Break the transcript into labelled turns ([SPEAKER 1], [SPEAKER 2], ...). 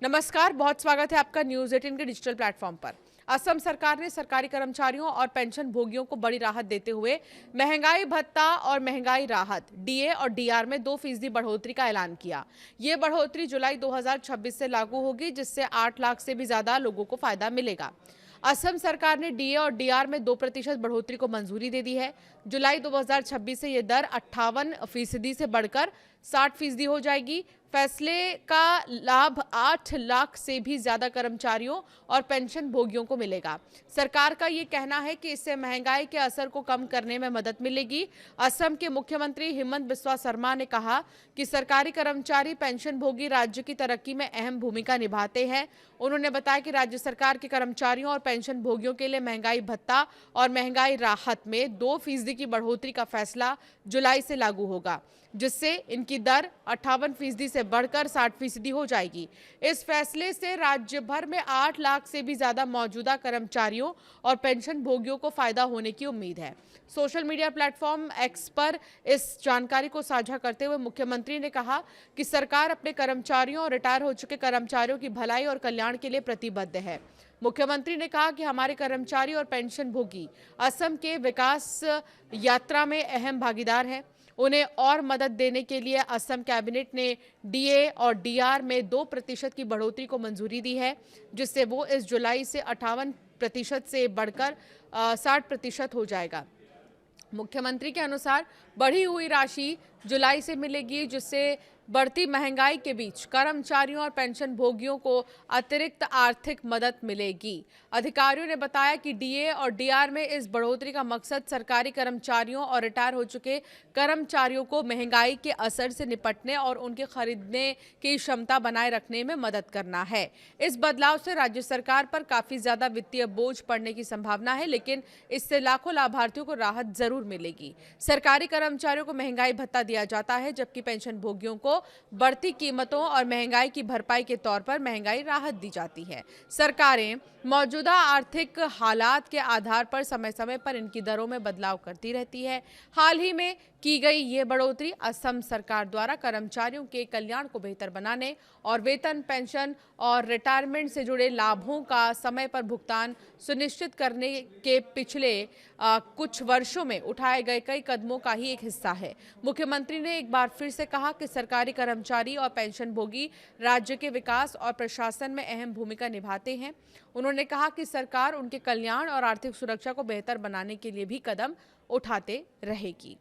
[SPEAKER 1] नमस्कार, बहुत स्वागत है आपका न्यूज 18 के डिजिटल प्लेटफॉर्म पर। असम सरकार ने सरकारी कर्मचारियों और पेंशन भोगियों को बड़ी राहत देते हुए महंगाई भत्ता और महंगाई राहत डीए और डीआर में 2% बढ़ोतरी का ऐलान किया। ये बढ़ोतरी जुलाई 2026 से लागू होगी, जिससे 8 लाख से भी ज्यादा लोगों को फायदा मिलेगा। असम सरकार ने डीए और डीआर में 2% बढ़ोतरी को मंजूरी दे दी है। जुलाई 2026 से यह दर 58% से बढ़कर 60% हो जाएगी। फैसले का लाभ 8 लाख से भी ज्यादा कर्मचारियों और पेंशन भोगियों को मिलेगा। सरकार का ये कहना है कि इससे महंगाई के असर को कम करने में मदद मिलेगी। असम के मुख्यमंत्री हिमंत बिस्वा शर्मा ने कहा कि सरकारी कर्मचारी पेंशन भोगी राज्य की तरक्की में अहम भूमिका निभाते हैं। उन्होंने बताया कि राज्य सरकार के कर्मचारियों और पेंशन भोगियों के लिए महंगाई भत्ता और महंगाई राहत में 2% की बढ़ोतरी का फैसला जुलाई से लागू होगा, जिससे इनकी दर 58% से बढ़कर 60% हो जाएगी। इस फैसले से राज्य भर में 8 लाख से भी ज्यादा मौजूदा कर्मचारियों और पेंशन भोगियों को फायदा होने की उम्मीद है। सोशल मीडिया प्लेटफॉर्म एक्स पर इस जानकारी को साझा करते हुए मुख्यमंत्री ने कहा कि सरकार अपने कर्मचारियों और रिटायर हो चुके कर्मचारियों की भलाई और कल्याण के लिए प्रतिबद्ध है। मुख्यमंत्री ने कहा कि हमारे कर्मचारी और पेंशन भोगी असम के विकास यात्रा में अहम भागीदार हैं। उन्हें और मदद देने के लिए असम कैबिनेट ने डीए और डीआर में 2% की बढ़ोतरी को मंजूरी दी है, जिससे वो इस जुलाई से 58% से बढ़कर 60% हो जाएगा। मुख्यमंत्री के अनुसार बढ़ी हुई राशि जुलाई से मिलेगी, जिससे बढ़ती महंगाई के बीच कर्मचारियों और पेंशन भोगियों को अतिरिक्त आर्थिक मदद मिलेगी। अधिकारियों ने बताया कि डीए और डीआर में इस बढ़ोतरी का मकसद सरकारी कर्मचारियों और रिटायर हो चुके कर्मचारियों को महंगाई के असर से निपटने और उनके खरीदने की क्षमता बनाए रखने में मदद करना है। इस बदलाव से राज्य सरकार पर काफी ज्यादा वित्तीय बोझ पड़ने की संभावना है, लेकिन इससे लाखों लाभार्थियों को राहत जरूर मिलेगी। सरकारी कर्मचारियों को महंगाई भत्ता दिया जाता है, जबकि पेंशन भोगियों को बढ़ती कीमतों और महंगाई की भरपाई के तौर पर महंगाई राहत दी जाती है। सरकारें मौजूदा आर्थिक हालात के आधार पर समय समय पर इनकी दरों में बदलाव करती रहती है। हाल ही में की गई ये बढ़ोतरी असम सरकार द्वारा कर्मचारियों के कल्याण को बेहतर बनाने और वेतन, पेंशन और रिटायरमेंट से जुड़े लाभों का समय पर भुगतान सुनिश्चित करने के पिछले कुछ वर्षों में उठाए गए कई कदमों का ही एक हिस्सा है। मुख्यमंत्री ने एक बार फिर से कहा कि सरकारी कर्मचारी और पेंशन भोगी राज्य के विकास और प्रशासन में अहम भूमिका निभाते हैं। उन्होंने कहा कि सरकार उनके कल्याण और आर्थिक सुरक्षा को बेहतर बनाने के लिए भी कदम उठाते रहेगी।